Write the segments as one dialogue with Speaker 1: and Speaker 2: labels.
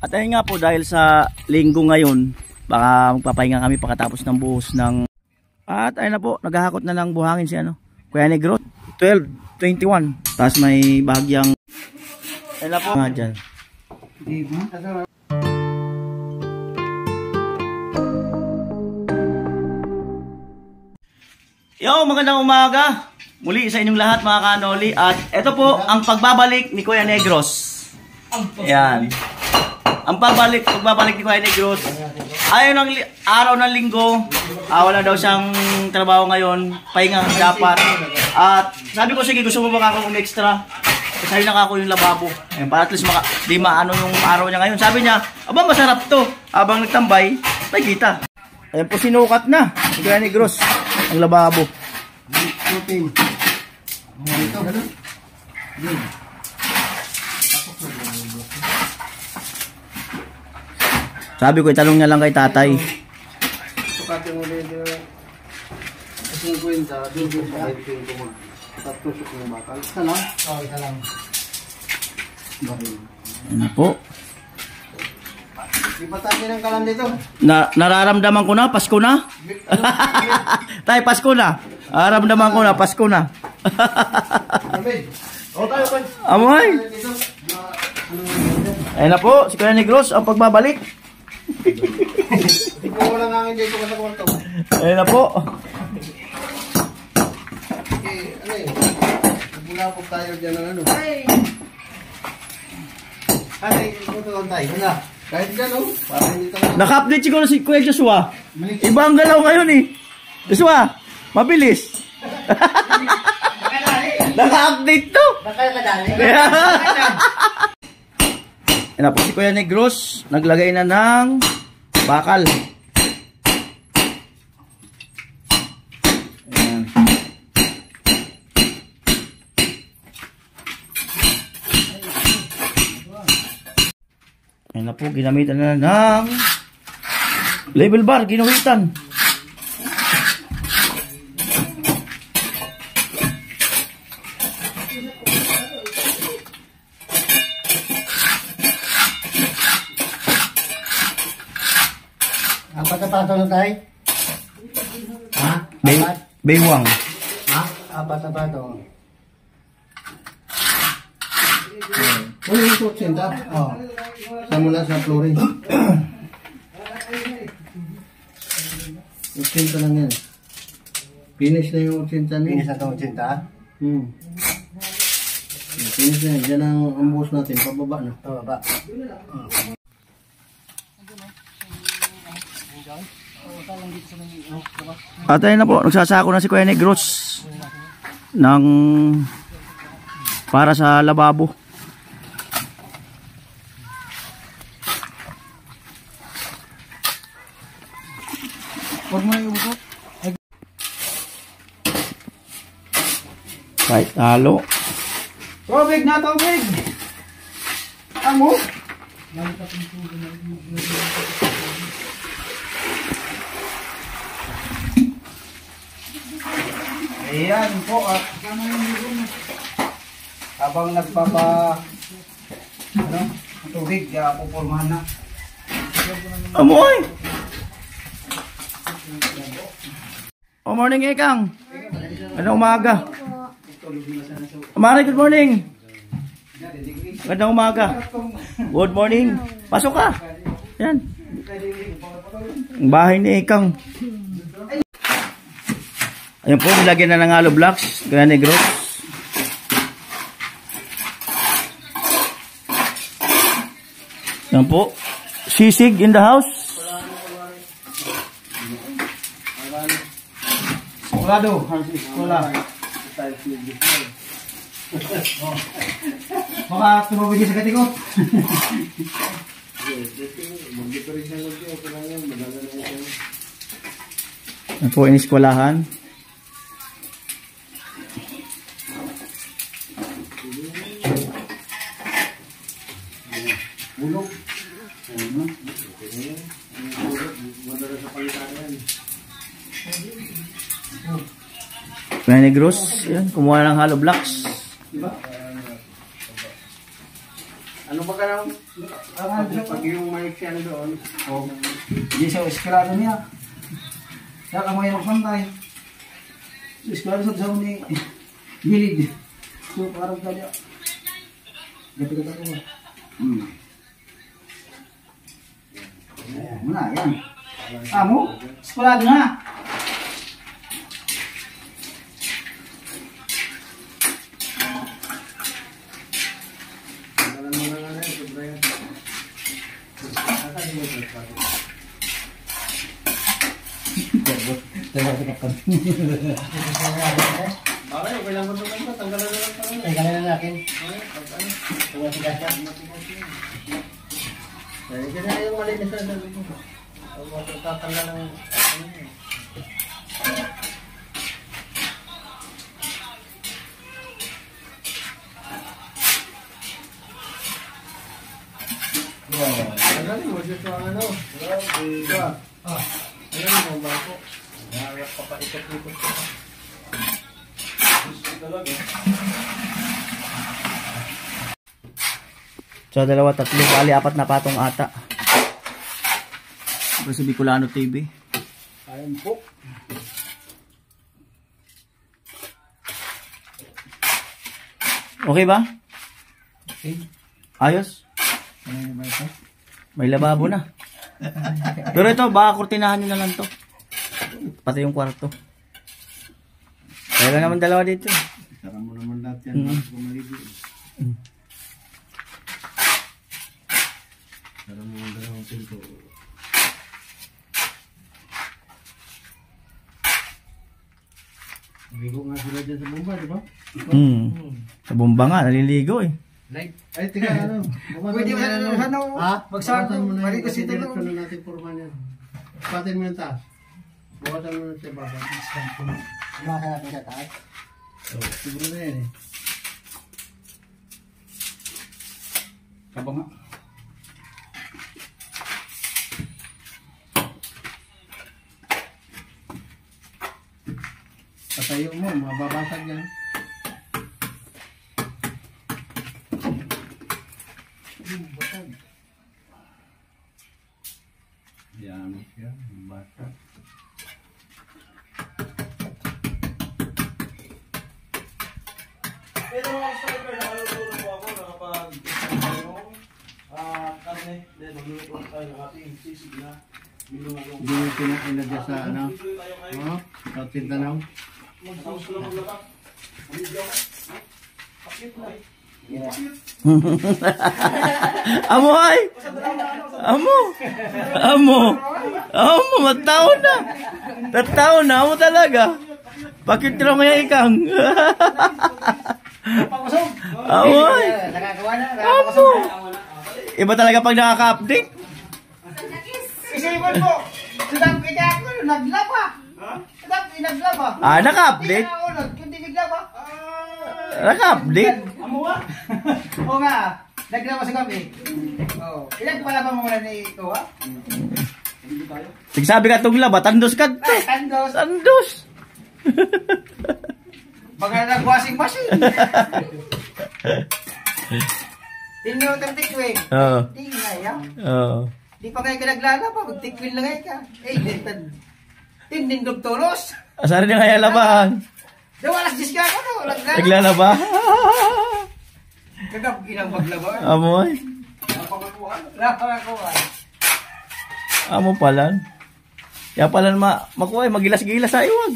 Speaker 1: At ayun nga po, dahil sa linggo ngayon, baka magpapahinga kami pagkatapos ng buhos ng... At ayun na po, naghahakot na ng buhangin si Kuya Negro. 12:21. Tapos may bahagyang... Ayun na po nga dyan. Yo, magandang umaga. Muli sa inyong lahat mga kanoli. At ito po ang pagbabalik ni Kuya Negros. Ayan. Ang pagbabalik ni Kuya Negros. Ayaw ng araw ng linggo, wala daw siyang trabaho ngayon, pahinga dapat. At sabi ko, sige, gusto mo ba akong extra? Kasi na ako yung lababo. Ayan, para at least di maano yung araw niya ngayon. Sabi niya, aba masarap to. Habang nagtambay, may kita. Ayan po, sinukat na ni Kuya Negros ang lababo. Sabi ko, itanong niya lang kay tatay.
Speaker 2: Sukatin mo din yung 50, doon sa editing ko magtatusok ng bakal. Isa lang? Oo, isa lang.
Speaker 1: Ano po?
Speaker 2: Di ba tayo ng kalam dito?
Speaker 1: Nararamdaman ko na, Pasko na. Tay, Pasko na. Nararamdaman ko na, Pasko na.
Speaker 2: O tayo, Pan.
Speaker 1: Amoy. Ayun na po, si Kuya Negros ang pagbabalik.
Speaker 2: Hindi ko lang hangin dito sa kwarto.
Speaker 1: Ayun na po.
Speaker 2: Okay, ano yun? Nabulapog tayo dyan ng ano. Ay, ito tayo. Wala. Kahit dyan, oh. Parang hindi tayo.
Speaker 1: Naka-update siguro si Kuya Joshua. Iba ang galaw ngayon eh. Joshua, mabilis. Naka-update to.
Speaker 2: Nakamadali.
Speaker 1: Ayun na po si Kuya Negros, naglagay na ng bakal. Ayan. Ayun na po, ginamitan na ng label bar, ginuhitan.
Speaker 2: Apat na pato na tayo? Ha?
Speaker 1: Baywang.
Speaker 2: Ha? Apat na pato. Ano yung kutsinta? Oo. Samula sa flooring. Kutsinta lang yan. Finish na yung kutsinta niya. Finish na itong kutsinta? Finish na yan. Diyan ang buhos natin. Pababa na. Pababa.
Speaker 1: At ayun na po, nagsasako na si Kuya Negros ng para sa lababo.
Speaker 2: Huwag mo yung ubot.
Speaker 1: Kahit talo.
Speaker 2: Tubig na tubig! Amo? Ayan po at habang tubig, pupurmahan na.
Speaker 1: Amoy! Oh, morning, Ekang. Gandang umaga. Mari, good morning. Gandang umaga. Good morning. Pasok ka. Yan. Ang bahay ni Ekang. Ayan po, nilagyan na ng hollow blocks. Kuya Negros. Ayan po. Sisig in the house.
Speaker 2: Eskolado. Eskola. Baka tumabigay sa katikot.
Speaker 1: Ayan po, iniskolahan.
Speaker 2: Bulog.
Speaker 1: Kuya Negros, yan, kumuha ng hollow blocks.
Speaker 2: Diba? Ano ba ka lang? Pag yung mic siya doon.
Speaker 3: Oh, di siya eskrado niya. Kaya ka mayroong pantay. Eskrado sa ni Bilid. So, parang kanya. Gata-gata ko ba? Ayan, muna, yan. Amo, eskrado na.
Speaker 2: Bakit? Okay lang ba ito? Tanggalan na lang tayo.
Speaker 3: Tanggalan na natin.
Speaker 2: Kaya na yung malinis na sabi ko. Tatanggal ng... Tanggalin mo dito ang ano. Tanggalin mo ba ako? Nakayak pa pa ikot-ikot ko.
Speaker 1: So, 2, 3, bali 4 na patong ata. Ito si Bicolano TV.
Speaker 3: Ayan po.
Speaker 1: Okay ba?
Speaker 3: Okay.
Speaker 1: Ayos?
Speaker 3: Ano ba ito?
Speaker 1: May lababo na. Pero ito, baka kurtinahan nyo na lang to. Pati yung kwarto. Kaya naman 2 dito.
Speaker 2: Sara mo naman lahat yan. Maligo. Sara mo ang 2 pinto. Ligo nga sila dyan sa bomba, di ba?
Speaker 1: Sa bomba nga, naliligo eh.
Speaker 2: Ay, tika, ano?
Speaker 3: Pwede mo na ano?
Speaker 2: Bawasan mo na
Speaker 3: Balik
Speaker 2: yung
Speaker 3: kasi ito.
Speaker 2: diretso na natin forma niyan. Patin mo yung taas. Bawasan mo na siya baba.
Speaker 3: Kumaka natin sa taas.
Speaker 2: Siguro na yan eh.
Speaker 3: Kaba nga.
Speaker 2: Patayo mo, mababasag yan. Yan siya, bata.
Speaker 1: Pero mga striker, nakaluluro po ako, karne, then magluluto tayo ng ating sisig na binulong.
Speaker 2: Hindi mo pinakilagay sa ano? Oh, sa Tintanaw.
Speaker 1: Magsuso lang maglaba. Video ka. Pakit na. Amo ay! Amo! Amo! Amo! Matao na! Tatao na! Amo talaga! Bakit lang kaya ikang? Amo ay!
Speaker 3: Nakagawa na.
Speaker 1: Amo! Iba talaga pag nakaka-update.
Speaker 3: Isipan mo. Sedang kita ako naglaba. Sedang naglaba.
Speaker 1: Ah, naka-update?
Speaker 3: Hindi naglaba.
Speaker 1: Naka-update?
Speaker 3: Amo ba? Oo nga. Naglaba sa gabi. Oo. Ilan pala ba mo na ni ito ha?
Speaker 1: Sigsabi ka itong laba, tandos ka to.
Speaker 3: Tandos.
Speaker 1: Tandos!
Speaker 3: Baka nag-washing machine. Tinyo tertikwing.
Speaker 1: Oo.
Speaker 3: Di nga ya.
Speaker 1: Oo.
Speaker 3: Di pa ngayon ka naglalaba. Magtikwin lang ngayon ka. Tindindog tolos.
Speaker 1: Asari na kaya labahan.
Speaker 3: Daw alas 10 ka ako no.
Speaker 1: Naglalaba.
Speaker 3: Kagab ilang maglaba.
Speaker 1: Amoy.
Speaker 3: Napangakuha.
Speaker 1: Amo pala. Kaya pala makuha, magilas-gilas sa iwag.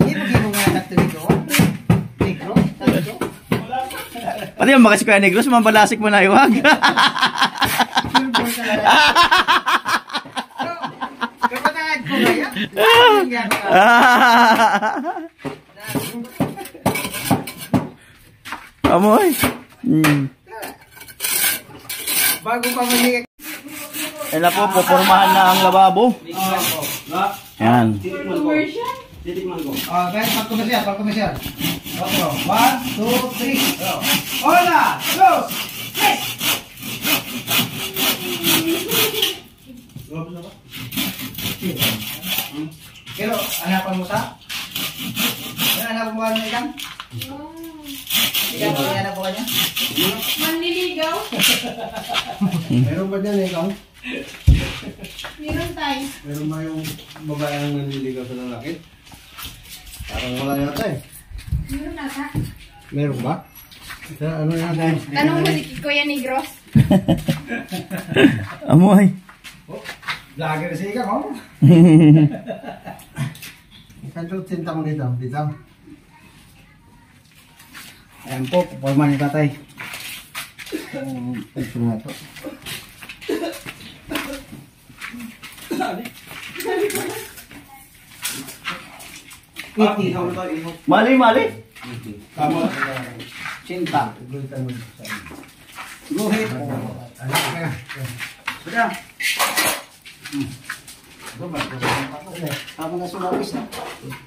Speaker 3: Hindi mo nga nagtuloy ko. Negro? Negro?
Speaker 1: Pati yung makasi kaya negros, mabalasik mo na iwag.
Speaker 3: Kapatagad ko kaya?
Speaker 1: Amoy.
Speaker 3: Bago pa maniyak.
Speaker 1: Yan na po, pupormahan na ang lababo. Yan.
Speaker 3: Guys, pag-komisyal. Okay, 1, 2, 3. Hola! Close! Yes! Pero, hanapan mo sa? Hanapan mo ano ikan? Ikan, hanapan mo niya?
Speaker 4: Manliligaw?
Speaker 2: Meron ba dyan ikaw?
Speaker 4: Meron tayo.
Speaker 2: Meron ba yung babae ang nanliligaw sa lalaki? Parang wala yata eh.
Speaker 4: Meron nata.
Speaker 2: Meron ba? Ano yan?
Speaker 4: Tanong mo si Kuya Negros.
Speaker 1: Amoy.
Speaker 3: Vlogger si ikaw, oh.
Speaker 2: Kanto tinta mo dito? Dito?
Speaker 3: Ayan po, puporma ni tatay.
Speaker 2: Ito nga to.
Speaker 1: Mali, mali.
Speaker 3: Tama. Cinta. Guhit. Sudah. Tama na sulawis na.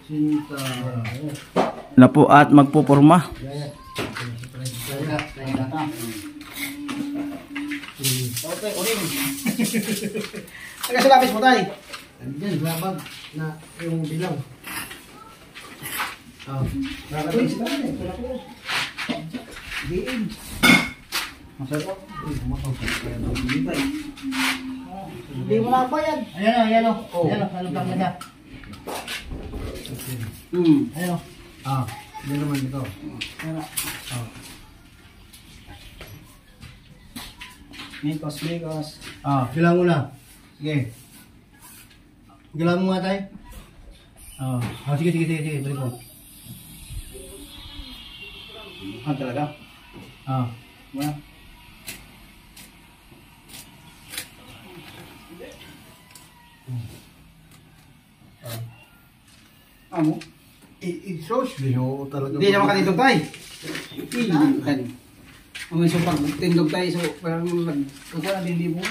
Speaker 2: Cinta.
Speaker 1: Na po at magpuporma.
Speaker 3: Okay, uling. Taga sulawis mo tayo.
Speaker 2: Andiyan, labag na yung bilang.
Speaker 3: Uy, sila na eh. Diin. Masarap. Hindi mo na bayad. Ayan o. Ayan o. Ano lang na siya. Ayan o.
Speaker 2: Hindi naman ito.
Speaker 3: Ayan o. Mikos.
Speaker 2: Bilang mo na. Sige. Bilang mo nga tayo.
Speaker 3: Sige. Balik mo. Talaga? Wala. Amo?
Speaker 2: I-sauce din o talaga.
Speaker 3: Hindi naman kanitong tayo. Hindi kan. Ang so pag tindog tayo so parang nagkukuha na din mo.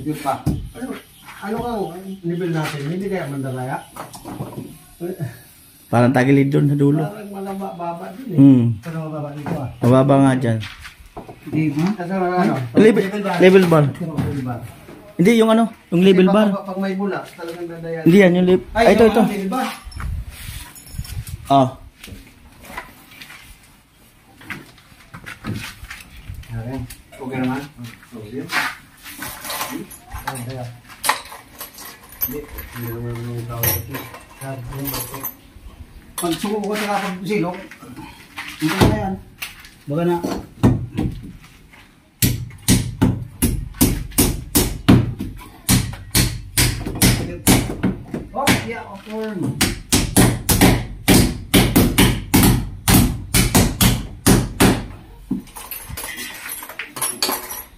Speaker 2: Hindi pa. Ano kang level natin? Hindi kaya mandalaya?
Speaker 1: Parang tagilid doon sa dulo.
Speaker 2: Parang malababa din eh. Pero mababa dito ah.
Speaker 1: Mababa nga dyan.
Speaker 3: Hindi ba?
Speaker 2: Kasi ano?
Speaker 1: Level bar.
Speaker 2: Level bar.
Speaker 1: Hindi, yung ano, yung level bar.
Speaker 2: Pag may bula, talagang dadayan.
Speaker 1: Hindi yan, yung level. Ay, ito.
Speaker 2: Level bar.
Speaker 1: Ah.
Speaker 2: Okay. Okay naman? Okay. Hindi naman yung tao ito.
Speaker 3: Pag suko ko sa kapag silong, hindi na yan. Baga na. Oh, yeah, of course.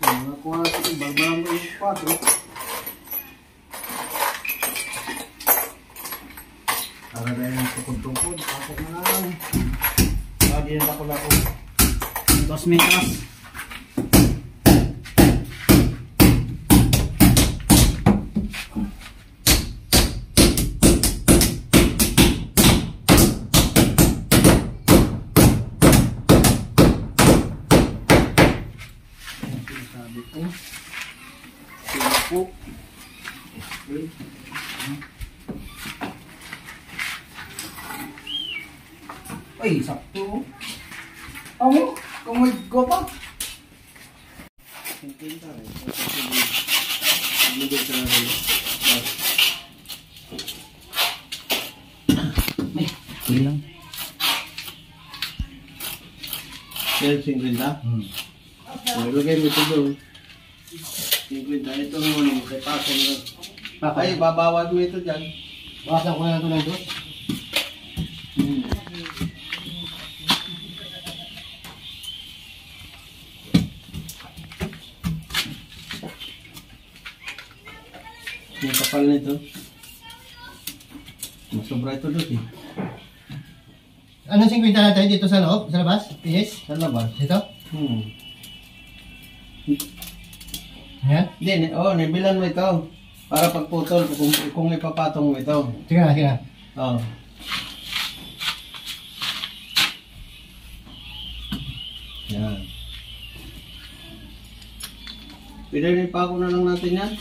Speaker 3: Nakuha natin yung barbarang mo yung 4.
Speaker 2: Para dahil yung tukod-tukod, pasok na lang.
Speaker 3: Di na lako-lako. 2 metros.
Speaker 2: Sabi ko. Sila po. Okay.
Speaker 3: Ay, sakto. Amo, kung may gopa.
Speaker 1: Hindi lang.
Speaker 2: Yan, 50. Ilagay mo ito doon. 50. Ito mo, kay Paso na. Ay, babawad mo ito dyan.
Speaker 3: Bawasan ko na ito ng dos.
Speaker 2: Yung kapal nito. Masobra ito doon eh.
Speaker 3: Anong 50 natin dito sa loob? Sa labas? Yes?
Speaker 2: Sa labas.
Speaker 3: Dito?
Speaker 2: Hmm.
Speaker 3: Yan?
Speaker 2: Hindi, nabilan mo ito. Para pagputol, kung ipapatong mo ito.
Speaker 3: Sige na, sige na.
Speaker 2: Oo. Yan. Pwede pako na lang natin yan.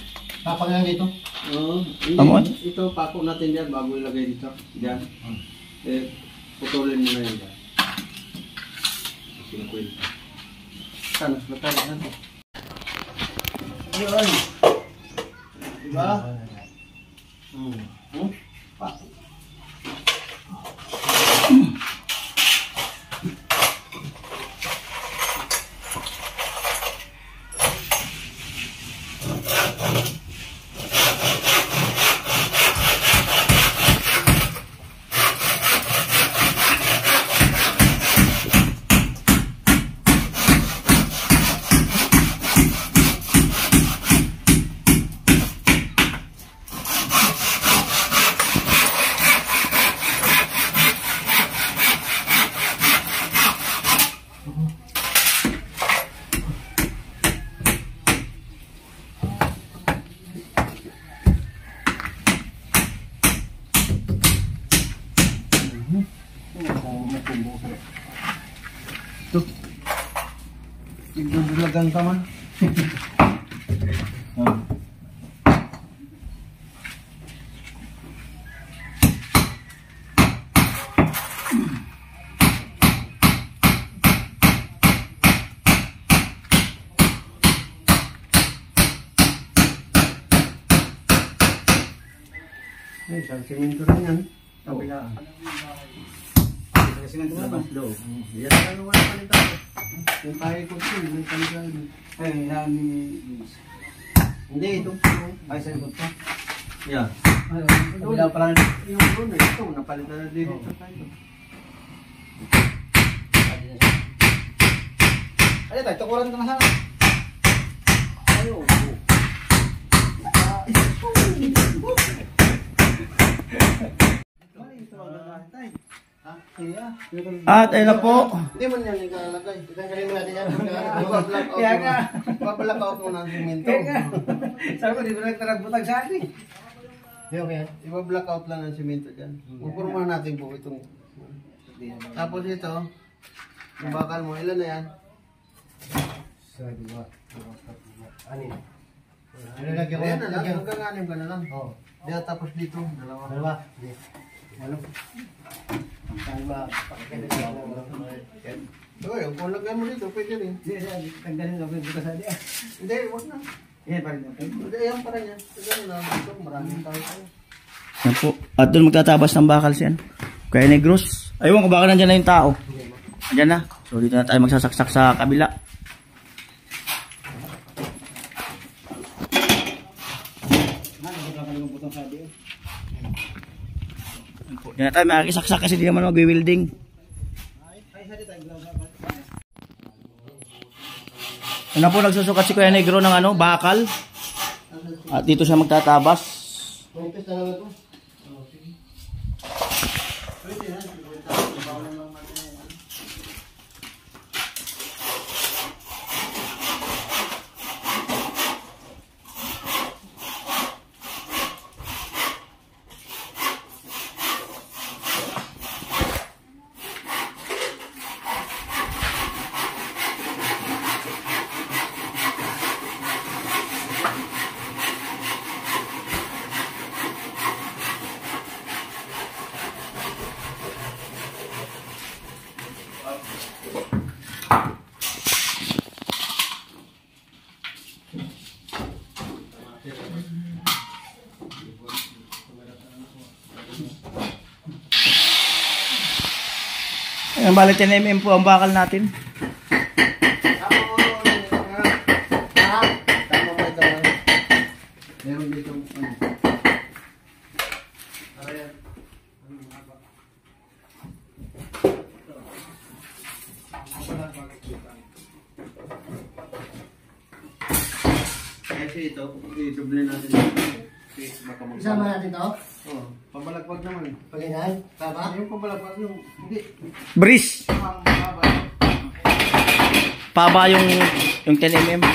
Speaker 3: Papag lang dito.
Speaker 2: Oo.
Speaker 1: Amon?
Speaker 2: Ito, pako natin yan bago ilagay dito. Yan. Eh, putulin mo na yan. 50. Sana, matalik natin. Yun. Diba? Pako. Ito. Igdudulagan ka man. Ay, isang simento rin yan. Kabilaan.
Speaker 3: Kasi nga
Speaker 2: Labas daw. Yan na naman ang palita. Kung kaya ko ito, may palita.
Speaker 3: ay, nami.
Speaker 2: Hindi, ito.
Speaker 3: Ay, sa likod pa.
Speaker 2: Yeah.
Speaker 3: Ay, kabila pa lang.
Speaker 2: Yung doon, ito. Napalitan na din ito tayo.
Speaker 3: Ay, tayo, tukuran ka na sana.
Speaker 2: Ayaw.
Speaker 1: At ayun na po.
Speaker 2: Hindi man yan ikalagay. Itanggalin mo natin yan.
Speaker 3: Kaya nga.
Speaker 2: Bablock out mo ng simento.
Speaker 3: Kaya nga. Sabi ko, di ba nagtaragbutag sa akin?
Speaker 2: Okay. Iba-block out lang ang simento dyan. Pupurma natin po itong. Tapos ito, yung bakal mo, ilan na yan?
Speaker 3: Sa dua. Anin.
Speaker 2: Ayan na lang, hanggang anim ka na lang.
Speaker 3: Oo.
Speaker 2: Diyan tapos dito, dalawa.
Speaker 3: Dalawa. Ano? Dalawa.
Speaker 2: So, kung lagyan mo dito, pwede rin.
Speaker 3: Hindi, tanggalin lang dito sa dia.
Speaker 2: Hindi, wag na.
Speaker 3: Yan pa rin.
Speaker 2: Hindi, yan pa rin yan. Sige na, ito, maraming tao tayo.
Speaker 1: Yan po. At doon magtatabas ng bakal siyan. Kaya Negros. Ayun ko baka nandiyan na yung tao. Nandiyan na. So dito na tayo magsasaksak sa kabila. Diyan na tayo makakisaksak kasi di naman mag-wielding. Yan na po nagsusukat si Kuya Negro ng ano, bakal. At dito siya magtatabas.
Speaker 2: Manipis na lang ito.
Speaker 1: Ang bali 10 mm po ang bakal natin.
Speaker 2: Meron dito. Kasi ito, i-double natin. Baka
Speaker 3: Isama natin to?
Speaker 2: Oo, pabalagpag naman.
Speaker 3: Paginahan? Tama?
Speaker 2: Yung pabalagpag yung, hindi.
Speaker 1: Breeze. Paba yung 10 mm.
Speaker 3: Ito,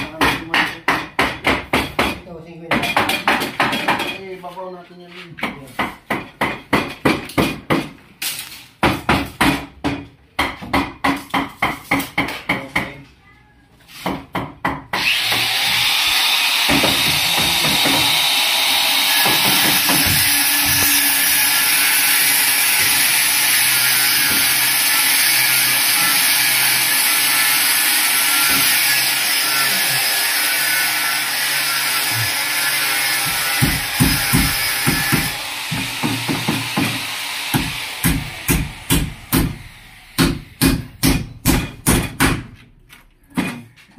Speaker 3: 50.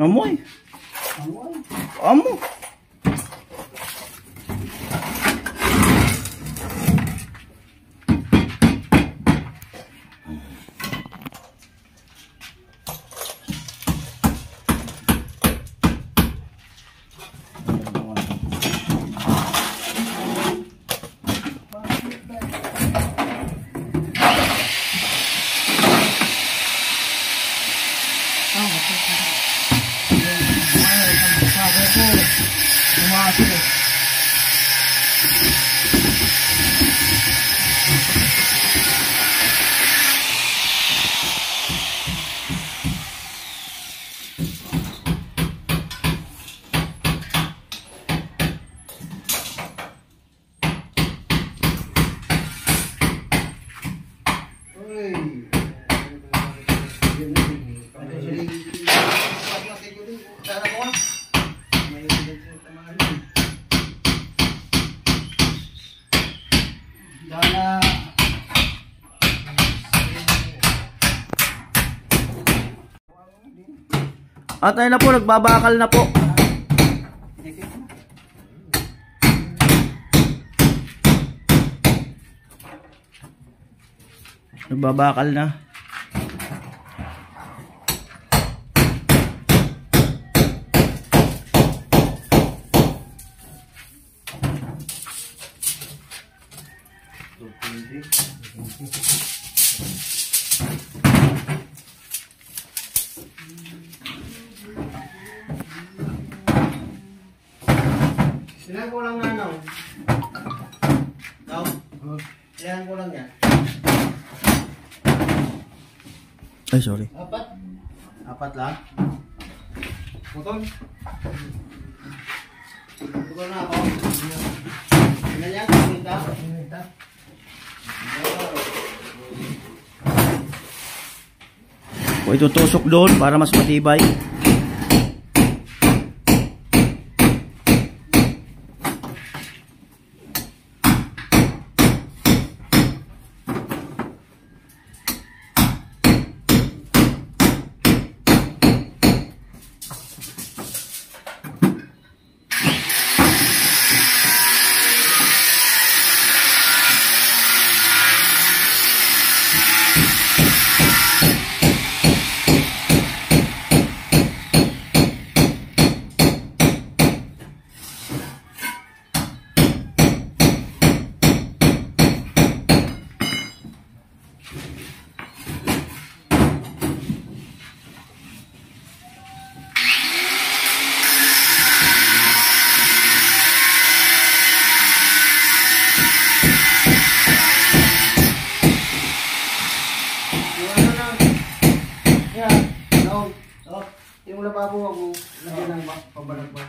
Speaker 1: Amoy.
Speaker 3: Amoy.
Speaker 1: Amo. At ayun na po, nagbabakal na po. Nagbabakal na.
Speaker 2: Ilan ko lang na, no? No? Ilan ko lang yan?
Speaker 1: Ay, sorry.
Speaker 2: Apat? Apat lang? Putol? Putol na ako? Ilan yan? Pinita? Pinita?
Speaker 1: O itutusok doon para mas matibay.
Speaker 2: Yung lababo ako, lagyan ng pabalag ba?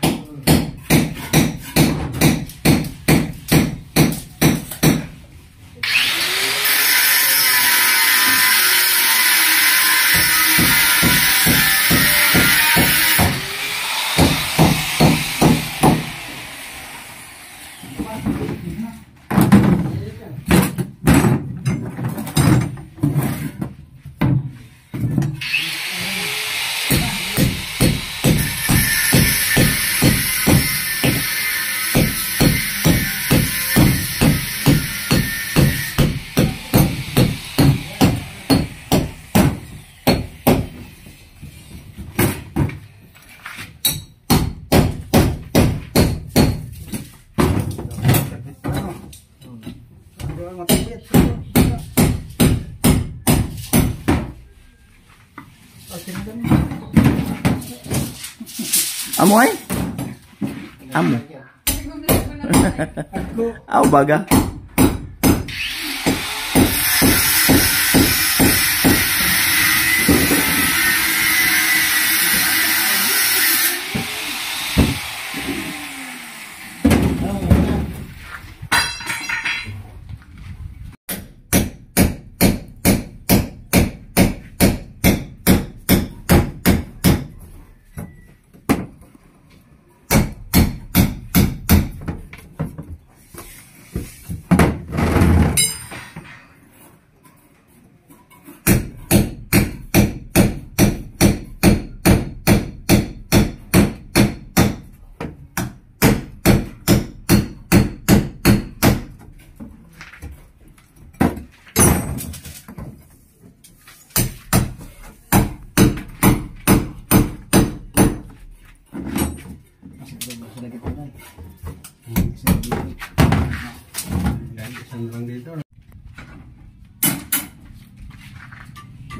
Speaker 1: Amo ay? Amo. Aw baga.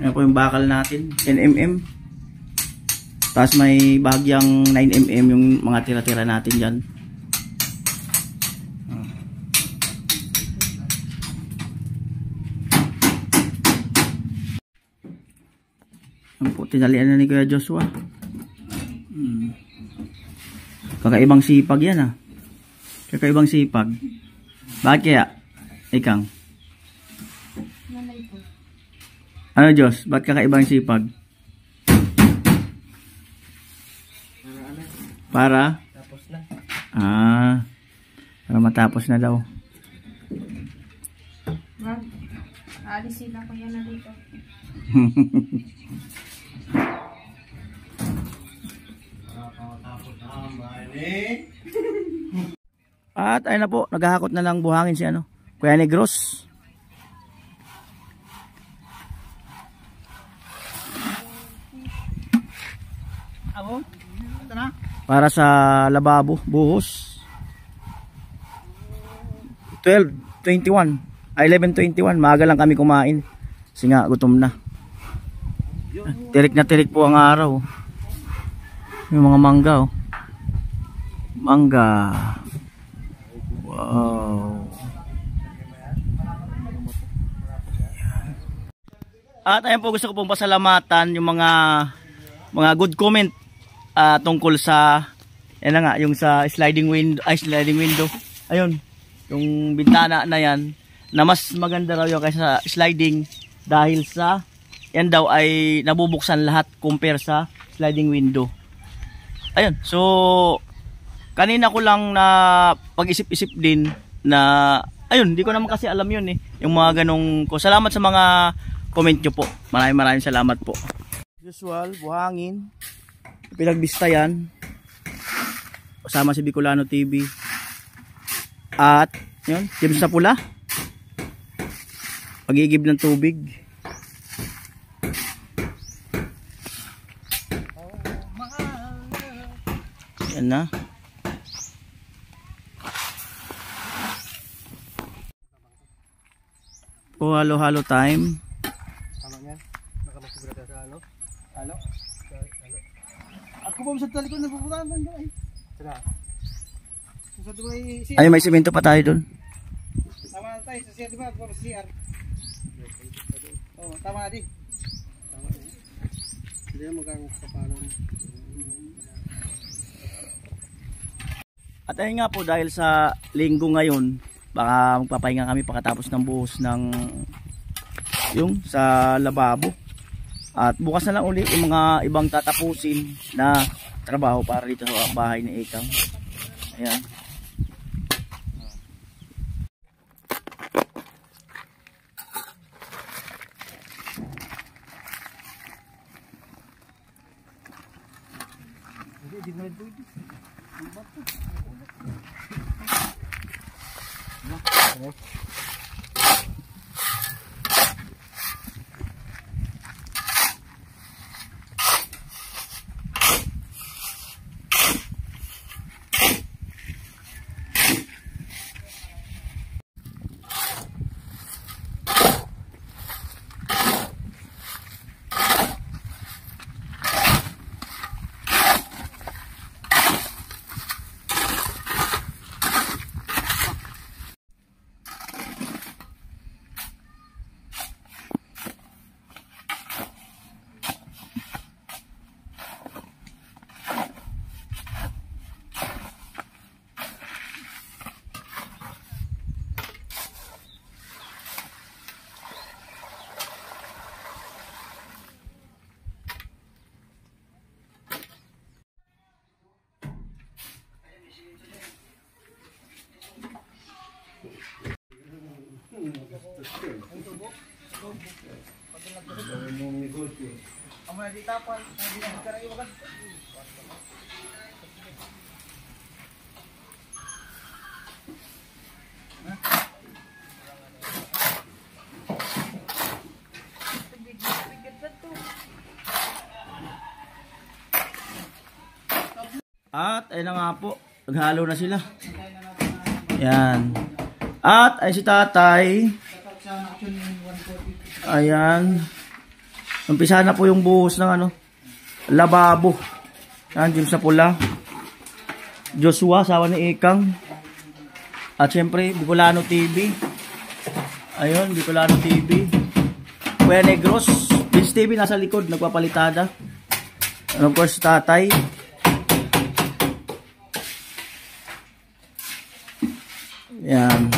Speaker 1: Ayan po yung bakal natin, 10mm. Tapos may bahagyang 9mm yung mga tira-tira natin dyan. Ayan po, tinalian na ni Kuya Joshua. Kakaibang sipag yan ah. Kakaibang sipag. Bakit kaya? Ikang.
Speaker 4: Malay po.
Speaker 1: Ano Diyos? Ba't kakaibang sipag? Para?
Speaker 2: Tapos na.
Speaker 1: Para matapos na daw.
Speaker 4: Ma'am, aalisin na ko yan na dito.
Speaker 1: At ayun na po, naghahakot na ng buhangin si ano, Kuya Negros. Para sa lababo, buhos. 12:21, 11:21, maaga lang kami kumain. Kasi nga, gutom na. Tirik na tirik po ang araw. Yung mga mangga oh. Mangga. Wow. At ayun po, gusto ko pong pasalamatan yung mga good comment tungkol sa yan na nga, yung sa sliding window. Ayun, yung bintana na yan na mas maganda raw yung kaysa sliding dahil sa yan daw ay nabubuksan lahat compare sa sliding window. Ayun, so kanina ko lang na pag-isip-isip din na ayun, hindi ko naman kasi alam yun eh. Yung mga ganong ko. Salamat sa mga comment nyo po. Maraming salamat po. Usual, buhangin. Pinagbista yan. Kasama si Bicolano TV. At yun, James sa pula. Pag-iigib ng tubig. Yan na. Po halo-halo time.
Speaker 2: Tama yan. Baka masigurado sa ano? Halo?
Speaker 3: Ako ba sa talikod na pupuntahan doon ay?
Speaker 2: Tara.
Speaker 3: Sa duway CR.
Speaker 1: Ay, may simento pa tayo dun.
Speaker 3: Tama na tayo sa CR, di ba? Sa CR. Oh, tama na di.
Speaker 2: Tama yan. Hindi na magang kapalan.
Speaker 1: At ayun nga po, dahil sa linggo ngayon, baka magpapahinga kami pagkatapos ng buhos ng yung sa lababo. At bukas na lang ulit yung mga ibang tatapusin na trabaho para dito sa bahay ni Ikang. Ayan. At ayun na nga po, naghalo na sila. Yan. At ay si tatay. Ayan. Umpisa na po yung buhos ng ano, lababo. Yan, James na pula. Joshua, asawa ni Ikang. At syempre, Bicolano TV. Ayun, Bicolano TV. Kuya Negros. Vince TV nasa likod, nagpapalitada. And of course, tatay. Yan.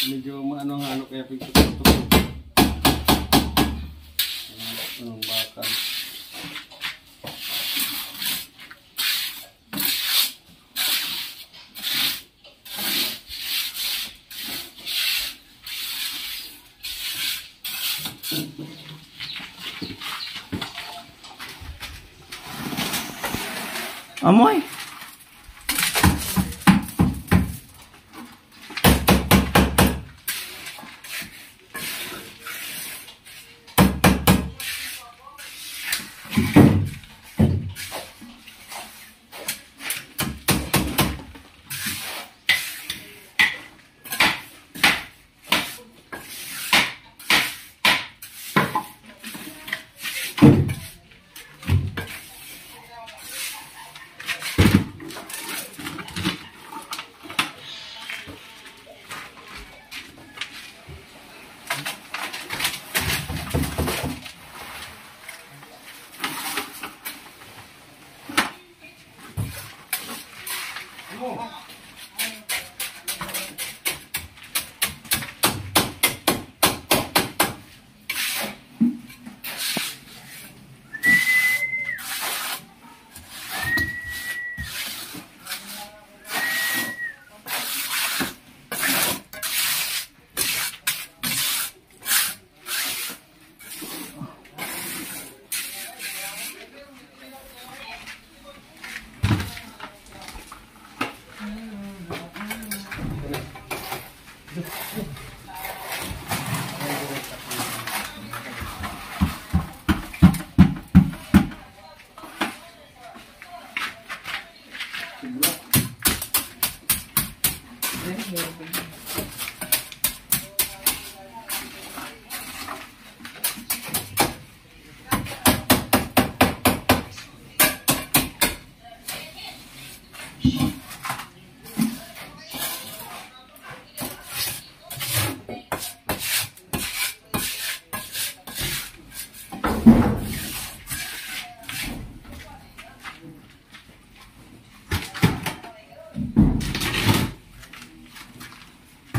Speaker 2: Medyo maano-ano kaya pagtutok. Anong bakal.
Speaker 1: Amoy.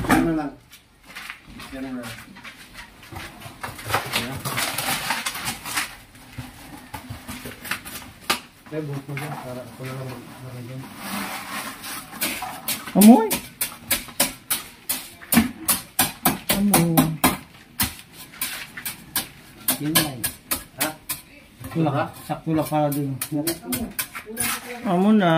Speaker 2: Ano lang. Ganun lang.
Speaker 1: Amoy. Amoy.
Speaker 3: Yun na eh.
Speaker 2: Ha?
Speaker 3: Tulak ha? Saktulak para dun.
Speaker 1: Amo na.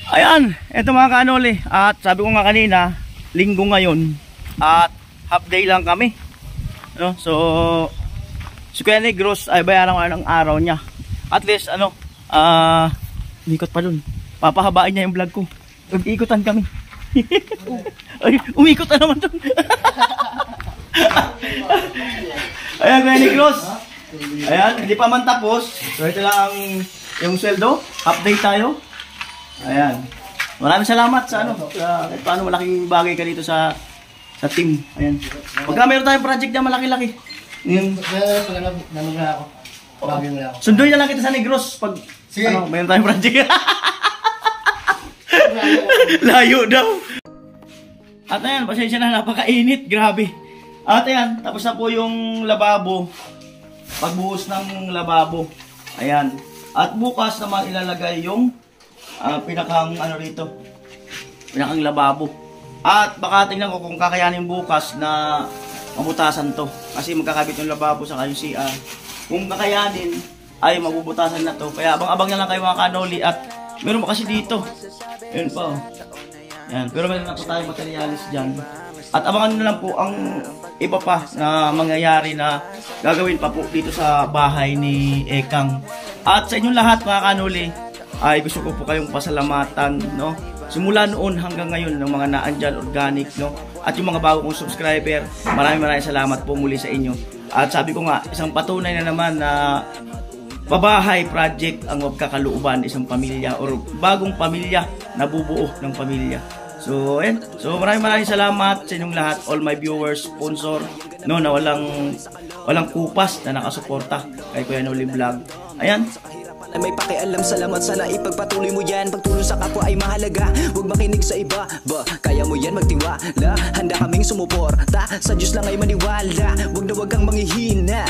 Speaker 1: Ayan, eto mga kanoli. At sabi ko nga kanina, linggo ngayon. At half day lang kami. No? So, si Kuya Negros ay bayaran ko ng araw niya. At least, umikot pa dun. Papahabain niya yung vlog ko. Mag-ikotan kami. Ay, umikot na naman dun. Ayan, Kuya Negros. Ayan, hindi pa man tapos. So, ito lang yung sweldo. Half day tayo. Ayan. Maraming salamat sa kahit paano malaking bagay ka dito sa Sa team. Ayan. Pagka meron tayong project na malaki-laki. Yung
Speaker 2: Nanoga ako. Bagay mo lang ako.
Speaker 1: sunduin na lang kita sa Negros pag
Speaker 2: Sige.
Speaker 1: ano, meron tayong project. Layo daw. At ayan, pasensya na, napakainit, grabe. At ayan, tapos na po yung lababo. Pagbuhos ng lababo. Ayan. At bukas naman ilalagay yung pinakang ano rito. Pinakang lababo. At baka tingnan ko kung kakayanin bukas na mabutasan to. Kasi magkakabit yung lababo sa yung CR. Kung kakayanin ay mabubutasan na to. Kaya abang-abang na lang kayo mga kanoli. At meron pa kasi dito. Ayun pa oh. Yan. Pero meron na po tayong materialis dyan. At abangan nyo lang po ang iba pa na mangyayari na gagawin pa po dito sa bahay ni Ekang. At sa inyong lahat mga kanoli, ay gusto ko po kayong pasalamatan, no? Simula noon hanggang ngayon ng mga naandyan organic, no? At yung mga bago kong subscriber, maraming salamat po muli sa inyo. At sabi ko nga, isang patunay na naman na pabahay project ang wag kakalooban isang pamilya or bagong pamilya na bubuo ng pamilya. So, ayan. So, maraming salamat sa inyong lahat, all my viewers, sponsor, no, na walang kupas na nakasuporta kay Kuya Noli Vlog. Ayan.
Speaker 5: May pakialam, salamat, sana ipagpatuloy mo yan. Pagtulong sa kapwa ay mahalaga, huwag makinig sa iba. Kaya mo yan, magtiwala. Handa kaming sumuporta, sa Diyos lang ay maniwala. Huwag na huwag kang manghihina.